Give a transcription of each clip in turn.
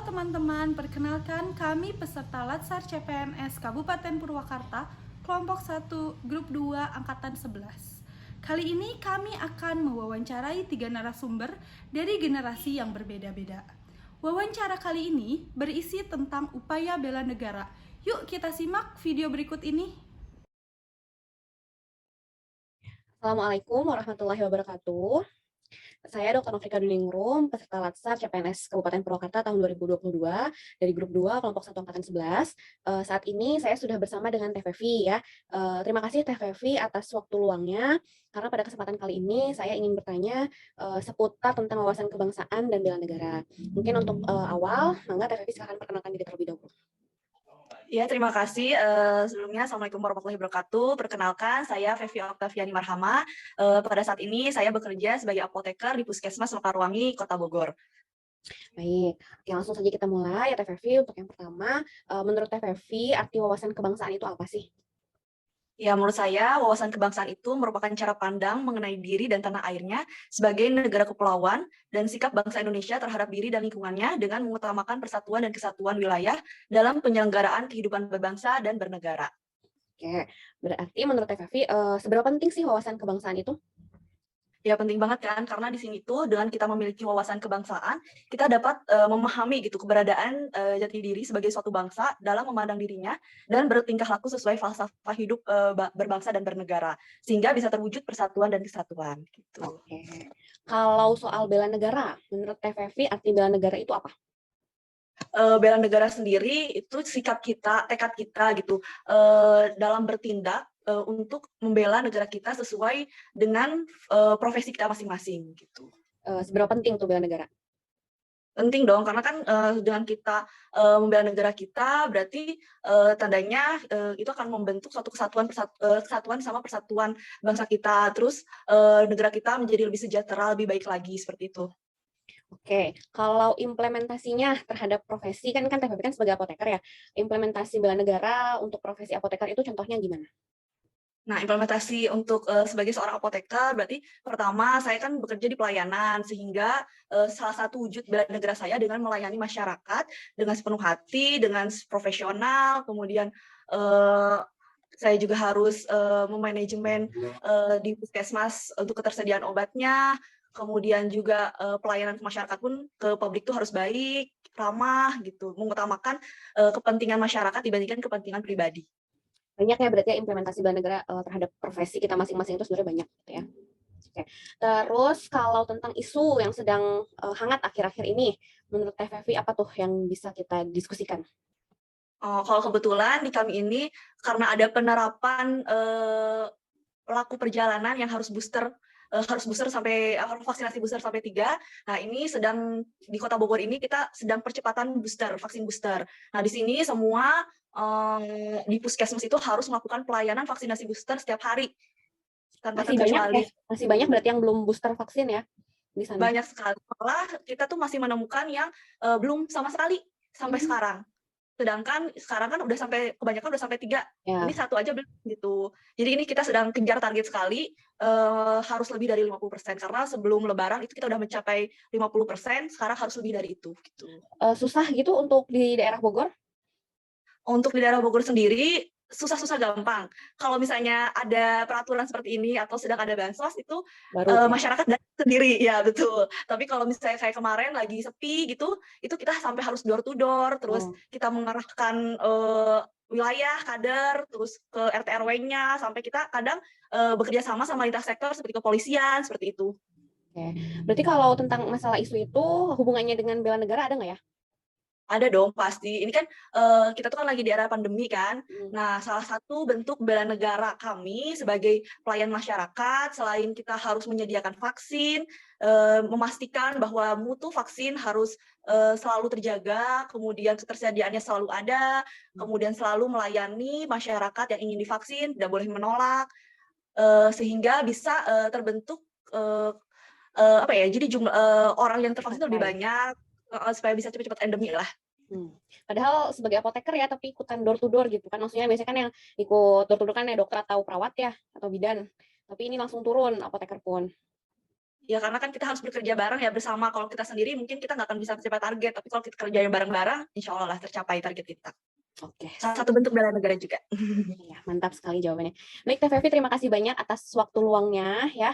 teman-teman, perkenalkan kami peserta Latsar CPNS Kabupaten Purwakarta, kelompok 1, grup 2, angkatan 11. Kali ini kami akan mewawancarai 3 narasumber dari generasi yang berbeda-beda. Wawancara kali ini berisi tentang upaya bela negara. Yuk kita simak video berikut ini. Assalamualaikum warahmatullahi wabarakatuh. Saya Dr. Novika Duningrum, peserta Latsar CPNS Kabupaten Purwakarta tahun 2022 dari grup 2 kelompok 1 angkatan 11. Saat ini saya sudah bersama dengan Teh Fevi ya. Terima kasih Teh Fevi atas waktu luangnya karena pada kesempatan kali ini saya ingin bertanya seputar tentang wawasan kebangsaan dan bela negara. Mungkin untuk awal, mangga Teh Fevi silakan perkenalkan diri terlebih dahulu. Ya, terima kasih. Sebelumnya, Assalamualaikum warahmatullahi wabarakatuh. Perkenalkan, saya Fevi Oktaviani Marhama. Pada saat ini, saya bekerja sebagai apoteker di Puskesmas Mekarwangi, Kota Bogor. Baik, oke, langsung saja kita mulai ya Teh Fevi. Untuk yang pertama, menurut Teh Fevi, arti wawasan kebangsaan itu apa sih? Ya, menurut saya, wawasan kebangsaan itu merupakan cara pandang mengenai diri dan tanah airnya sebagai negara kepulauan dan sikap bangsa Indonesia terhadap diri dan lingkungannya dengan mengutamakan persatuan dan kesatuan wilayah dalam penyelenggaraan kehidupan berbangsa dan bernegara. Oke, berarti menurut Teh Fevi, seberapa penting sih wawasan kebangsaan itu? Ya penting banget kan, karena di sini tuh dengan kita memiliki wawasan kebangsaan, kita dapat memahami gitu keberadaan jati diri sebagai suatu bangsa dalam memandang dirinya dan bertingkah laku sesuai falsafah hidup berbangsa dan bernegara, sehingga bisa terwujud persatuan dan kesatuan gitu. Oke, kalau soal bela negara, menurut Teh Fevi arti bela negara itu apa? Bela negara sendiri itu sikap kita, tekad kita gitu dalam bertindak untuk membela negara kita sesuai dengan profesi kita masing-masing gitu. Seberapa penting tuh bela negara? Penting dong, karena kan dengan kita membela negara kita, berarti tandanya itu akan membentuk suatu kesatuan sama persatuan bangsa kita. Terus negara kita menjadi lebih sejahtera, lebih baik lagi seperti itu. Oke, kalau implementasinya terhadap profesi, kan Teh Fevi kan sebagai apoteker ya, implementasi bela negara untuk profesi apoteker itu contohnya gimana? Nah, implementasi untuk sebagai seorang apoteker berarti pertama saya kan bekerja di pelayanan sehingga salah satu wujud bela negara saya dengan melayani masyarakat dengan sepenuh hati, dengan profesional, kemudian saya juga harus memanajemen di puskesmas untuk ketersediaan obatnya, kemudian juga pelayanan ke masyarakat pun ke publik itu harus baik, ramah gitu, mengutamakan kepentingan masyarakat dibandingkan kepentingan pribadi. Banyak ya berarti ya implementasi bela negara terhadap profesi kita masing-masing itu sebenarnya banyak gitu ya. Oke. Terus kalau tentang isu yang sedang hangat akhir-akhir ini, menurut Teh Fevi apa tuh yang bisa kita diskusikan? Oh, kalau kebetulan di kami ini karena ada penerapan pelaku perjalanan yang harus booster sampai harus vaksinasi booster sampai 3. Nah, ini sedang di Kota Bogor ini kita sedang percepatan vaksin booster. Nah, di sini semua di puskesmas itu harus melakukan pelayanan vaksinasi booster setiap hari tanpa Masih banyak ya? terkecuali. Masih banyak berarti yang belum booster vaksin ya di sana? Banyak sekali. Malah kita tuh masih menemukan yang belum sama sekali sampai Hmm, sekarang. Sedangkan sekarang kan udah sampai kebanyakan udah sampai 3, ini ya. 1 aja belum gitu. Jadi ini kita sedang kejar target sekali, harus lebih dari 50% karena sebelum lebaran itu kita udah mencapai 50%, sekarang harus lebih dari itu, gitu. Susah gitu untuk di daerah Bogor? Untuk di daerah Bogor sendiri, susah-susah gampang. Kalau misalnya ada peraturan seperti ini atau sedang ada bansos itu, Baru ya? masyarakat datang sendiri, ya betul. Tapi kalau misalnya kayak kemarin lagi sepi gitu, itu kita sampai harus door to door, terus Oh, kita mengarahkan, wilayah, kader, terus ke RT RW-nya, sampai kita kadang, bekerja sama sama lintas sektor seperti kepolisian, seperti itu. oke. Berarti kalau tentang masalah isu itu hubungannya dengan bela negara ada nggak ya? Ada dong pasti. Ini kan, kita tuh kan lagi di era pandemi kan. Hmm, Nah, salah satu bentuk bela negara kami sebagai pelayan masyarakat, selain kita harus menyediakan vaksin, memastikan bahwa mutu vaksin harus, selalu terjaga, kemudian ketersediaannya selalu ada, kemudian selalu melayani masyarakat yang ingin divaksin, tidak boleh menolak, sehingga bisa, terbentuk, eee eee, apa ya, jadi orang yang tervaksin itu lebih Oke. banyak heeh, supaya bisa cepat-cepat endemi lah. Hmm. Padahal sebagai apoteker ya, tapi ikutan door to door gitu kan. Maksudnya biasanya kan yang ikut door to door kan ya dokter atau perawat ya, atau bidan. Tapi ini langsung turun apoteker pun. Ya karena kan kita harus bekerja bareng ya bersama. Kalau kita sendiri mungkin kita nggak akan bisa mencapai target, tapi kalau kita kerjanya bareng-bareng, insya Allah lah tercapai target kita. Oke, Salah satu bentuk bela negara juga. ya, mantap sekali jawabannya. Baik, Teh Fevi, terima kasih banyak atas waktu luangnya ya.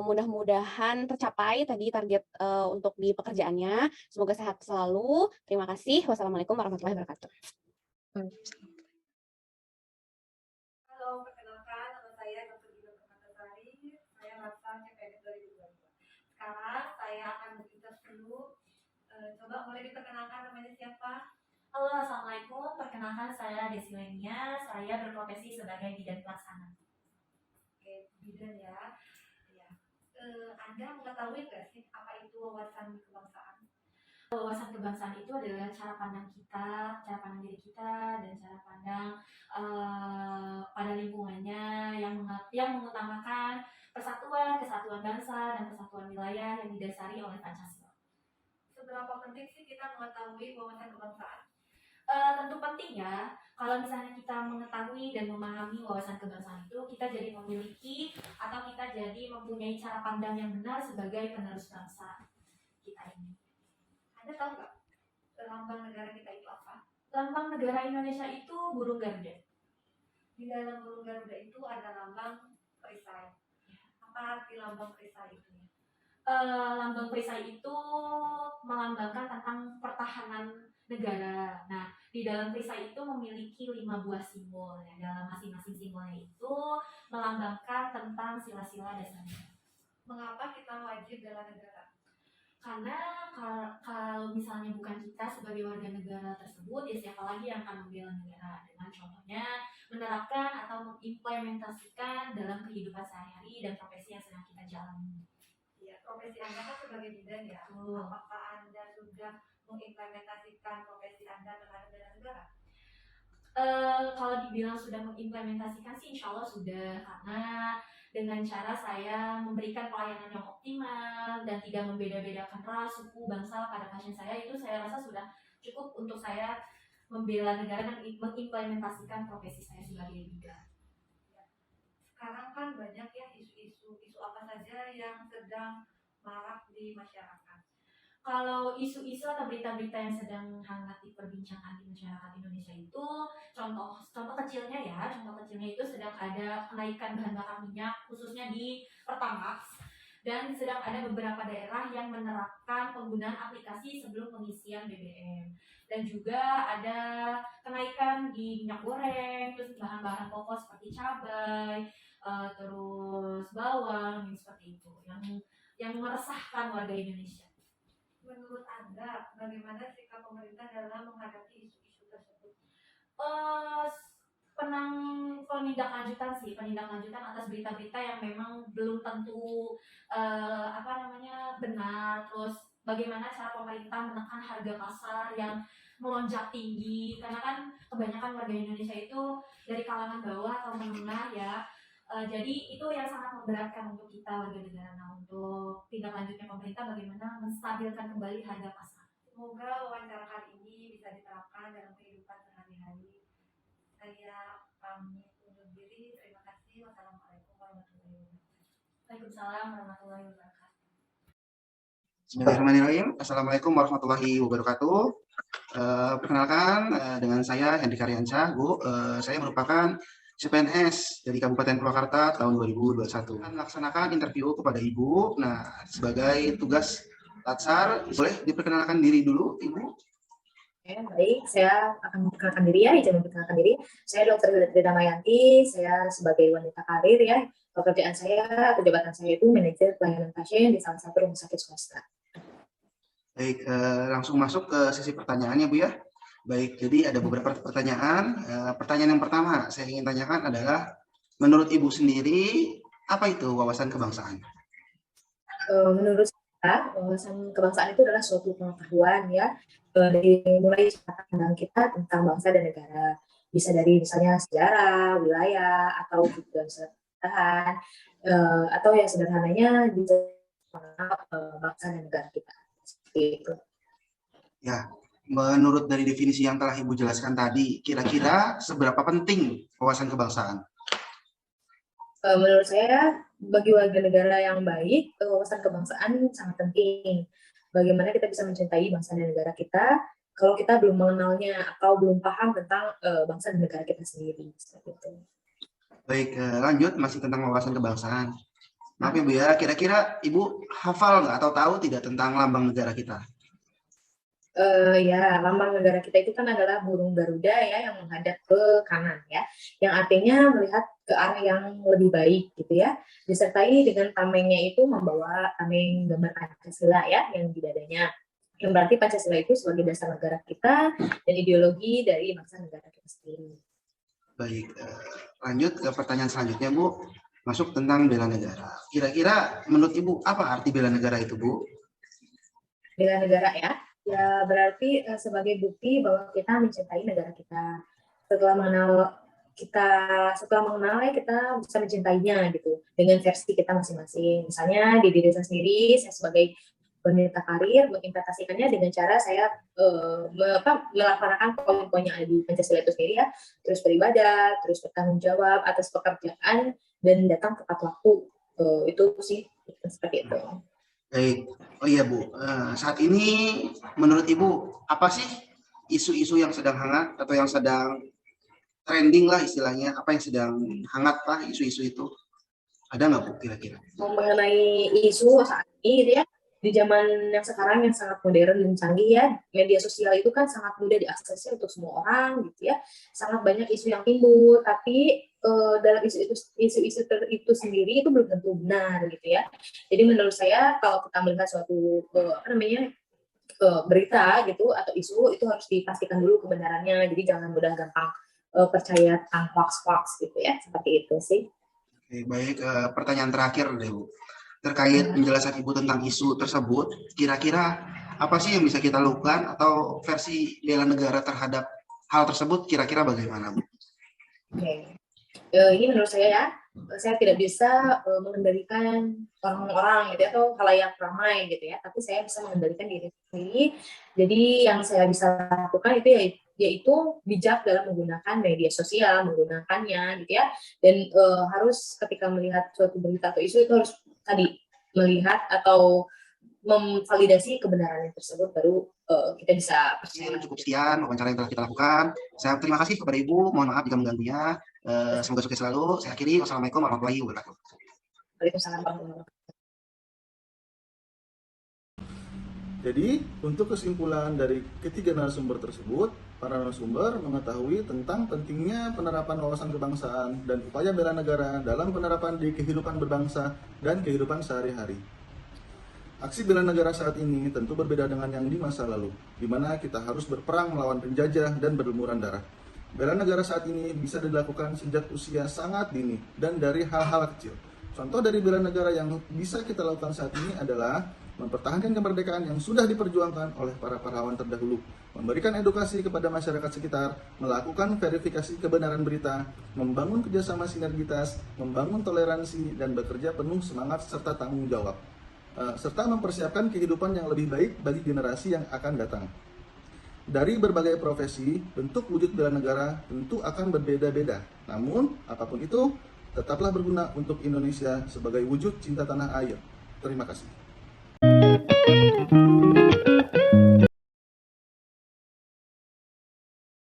Mudah-mudahan tercapai tadi target untuk di pekerjaannya. Semoga sehat selalu. Terima kasih. Wassalamualaikum warahmatullahi wabarakatuh. Halo, perkenalkan nama saya Dr. Gina Permatasari. Saya Rasa CPNS 2022. Sekarang saya akan menginterview. Coba boleh diperkenalkan namanya siapa? Halo, Assalamualaikum. Perkenalkan saya Desi Lenia. Saya berprofesi sebagai bidan pelaksana. Oke, bidan ya. Ya. Anda mengetahui nggak sih apa itu wawasan kebangsaan? Wawasan kebangsaan itu adalah cara pandang kita, cara pandang diri kita, dan cara pandang pada lingkungannya yang mengutamakan persatuan, kesatuan bangsa, dan persatuan wilayah yang didasari oleh Pancasila. Seberapa penting sih kita mengetahui wawasan kebangsaan? Tentu penting ya, kalau misalnya kita mengetahui dan memahami wawasan kebangsaan itu, kita jadi memiliki atau kita jadi mempunyai cara pandang yang benar sebagai penerus bangsa kita ini. Anda tahu nggak lambang negara kita itu apa? Lambang negara Indonesia itu burung Garuda. Di dalam burung Garuda itu ada lambang perisai. Apa arti lambang perisai itu? Lambang perisai itu melambangkan tentang pertahanan negara. Nah, di dalam perisai itu memiliki 5 buah simbol. Ya. Dalam masing-masing simbolnya itu melambangkan tentang sila-sila dasar negara. Mengapa kita wajib bela negara? Karena kalau misalnya bukan kita sebagai warga negara tersebut, ya siapa lagi yang akan membela negara? Dengan contohnya menerapkan atau mengimplementasikan dalam kehidupan sehari-hari dan profesi yang sedang kita jalani. Ya, profesi Anda kan sebagai bidan ya. Apakah Anda sudah mengimplementasikan profesi Anda terhadap bela negara? Kalau dibilang sudah mengimplementasikan sih insya Allah sudah, karena dengan cara saya memberikan pelayanan yang optimal dan tidak membeda-bedakan ras, suku, bangsa pada pasien saya, itu saya rasa sudah cukup untuk saya membela negara dan mengimplementasikan profesi saya sebagai bidan. Sekarang kan banyak ya isu apa saja yang sedang marak di masyarakat. Kalau isu-isu atau berita-berita yang sedang hangat diperbincangkan di masyarakat Indonesia itu, contoh kecilnya itu sedang ada kenaikan bahan bakar minyak khususnya di Pertamax, dan sedang ada beberapa daerah yang menerapkan penggunaan aplikasi sebelum pengisian BBM, dan juga ada kenaikan di minyak goreng, terus bahan-bahan pokok seperti cabai, terus bawang, seperti itu yang meresahkan warga Indonesia. Menurut Anda, bagaimana sikap pemerintah dalam menghadapi isu-isu tersebut? Penindaklanjutan atas berita-berita yang memang belum tentu benar. Terus bagaimana cara pemerintah menekan harga pasar yang melonjak tinggi, karena kan kebanyakan warga Indonesia itu dari kalangan bawah atau menengah ya. Jadi itu yang sangat memberatkan untuk kita warga negara. Nah, untuk tindak lanjutnya pemerintah bagaimana menstabilkan kembali harga pasar. Semoga wawancara kali ini bisa diterapkan dalam kehidupan sehari-hari. Saya pamit undur diri. Terima kasih. Wassalamualaikum warahmatullahi wabarakatuh. Waalaikumsalam warahmatullahi wabarakatuh. Bismillahirrahmanirrahim. Assalamualaikum warahmatullahi wabarakatuh. Perkenalkan dengan saya Hendrik Karyansyah, Bu. Saya merupakan CPNS dari Kabupaten Purwakarta tahun 2021. Akan melaksanakan interview kepada Ibu. Nah, sebagai tugas Latsar, boleh diperkenalkan diri dulu, Ibu? Oke, baik. Saya akan memperkenalkan diri ya, izin memperkenalkan diri. Saya Dr. Rida Mayanti, saya sebagai wanita karir ya. Pekerjaan saya atau jabatan saya itu manajer pelayanan pasien di salah satu rumah sakit swasta. Baik, langsung masuk ke sesi pertanyaannya, Bu ya. Baik, jadi ada beberapa pertanyaan. Pertanyaan yang pertama saya ingin tanyakan adalah, menurut Ibu sendiri, apa itu wawasan kebangsaan? Menurut saya, wawasan kebangsaan itu adalah suatu pengetahuan ya, dari mulai cara pandang kita tentang bangsa dan negara. Bisa dari misalnya sejarah, wilayah, atau juga pemerintahan, atau yang sederhananya bisa mengenal bangsa dan negara kita. Seperti itu. Ya. Menurut dari definisi yang telah Ibu jelaskan tadi, kira-kira seberapa penting wawasan kebangsaan? Menurut saya, bagi warga negara yang baik, wawasan kebangsaan sangat penting. Bagaimana kita bisa mencintai bangsa dan negara kita kalau kita belum mengenalnya atau belum paham tentang bangsa dan negara kita sendiri. Seperti itu. Baik, lanjut masih tentang wawasan kebangsaan. Maaf Ibu ya, kira-kira Ibu hafal nggak atau tahu tidak tentang lambang negara kita? Ya, lambang negara kita itu kan adalah burung Garuda ya yang menghadap ke kanan ya, yang artinya melihat ke arah yang lebih baik gitu ya. Disertai dengan tamengnya itu membawa tameng gambar Pancasila ya yang di dadanya. Yang berarti Pancasila itu sebagai dasar negara kita dan ideologi dari bangsa negara kita sendiri. Baik, lanjut ke pertanyaan selanjutnya Bu, masuk tentang bela negara. Kira-kira menurut Ibu apa arti bela negara itu Bu? Bela negara ya. Ya berarti sebagai bukti bahwa kita mencintai negara kita. Setelah mengenalnya kita bisa mencintainya gitu dengan versi kita masing-masing. Misalnya di diri saya sendiri, saya sebagai wanita karir menginterpretasikannya dengan cara saya melaksanakan poin-poin yang ada di Pancasila itu sendiri ya, terus beribadah, terus bertanggung jawab atas pekerjaan dan datang tepat waktu. Itu sih seperti itu. Baik, oh iya Bu, saat ini menurut Ibu apa sih isu-isu yang sedang hangat atau yang sedang trending lah istilahnya, apa yang sedang hangat lah isu-isu itu? Ada nggak Bu kira-kira? Mengenai isu saat ini gitu ya, di zaman yang sekarang yang sangat modern dan canggih ya, media sosial itu kan sangat mudah diaksesnya untuk semua orang gitu ya. Sangat banyak isu yang timbul, tapi dalam isu-isu itu sendiri itu belum tentu benar gitu ya. Jadi menurut saya kalau kita melihat suatu berita gitu atau isu itu harus dipastikan dulu kebenarannya. Jadi jangan mudah gampang percaya tentang hoax gitu ya. Seperti itu sih. Oke, baik, pertanyaan terakhir deh Bu. Terkait penjelasan Ibu tentang isu tersebut, kira-kira apa sih yang bisa kita lakukan atau versi bela negara terhadap hal tersebut kira-kira bagaimana Bu? Oke. Ini menurut saya saya tidak bisa mengendalikan orang-orang gitu ya, atau khalayak ramai gitu ya, tapi saya bisa mengendalikan diri sendiri. Jadi yang saya bisa lakukan itu yaitu bijak dalam menggunakan media sosial, menggunakannya gitu ya, dan harus ketika melihat suatu berita atau isu itu harus tadi melihat atau memvalidasi kebenarannya tersebut, baru kita bisa percaya. Cukup sekian wawancara yang telah kita lakukan. Saya terima kasih kepada Ibu, mohon maaf jika mengganggunya. Semoga sukses selalu. Saya akhiri, wassalamualaikum warahmatullahi wabarakatuh. Waalaikumsalam warahmatullahi wabarakatuh. Jadi, untuk kesimpulan dari ketiga narasumber tersebut, para narasumber mengetahui tentang pentingnya penerapan wawasan kebangsaan dan upaya bela negara dalam penerapan di kehidupan berbangsa dan kehidupan sehari-hari. Aksi bela negara saat ini tentu berbeda dengan yang di masa lalu, di mana kita harus berperang melawan penjajah dan berlumuran darah. Bela negara saat ini bisa dilakukan sejak usia sangat dini dan dari hal-hal kecil. Contoh dari bela negara yang bisa kita lakukan saat ini adalah mempertahankan kemerdekaan yang sudah diperjuangkan oleh para pahlawan terdahulu, memberikan edukasi kepada masyarakat sekitar, melakukan verifikasi kebenaran berita, membangun kerjasama sinergitas, membangun toleransi, dan bekerja penuh semangat serta tanggung jawab, serta mempersiapkan kehidupan yang lebih baik bagi generasi yang akan datang. Dari berbagai profesi, bentuk wujud bela negara tentu akan berbeda-beda. Namun, apapun itu, tetaplah berguna untuk Indonesia sebagai wujud cinta tanah air. Terima kasih.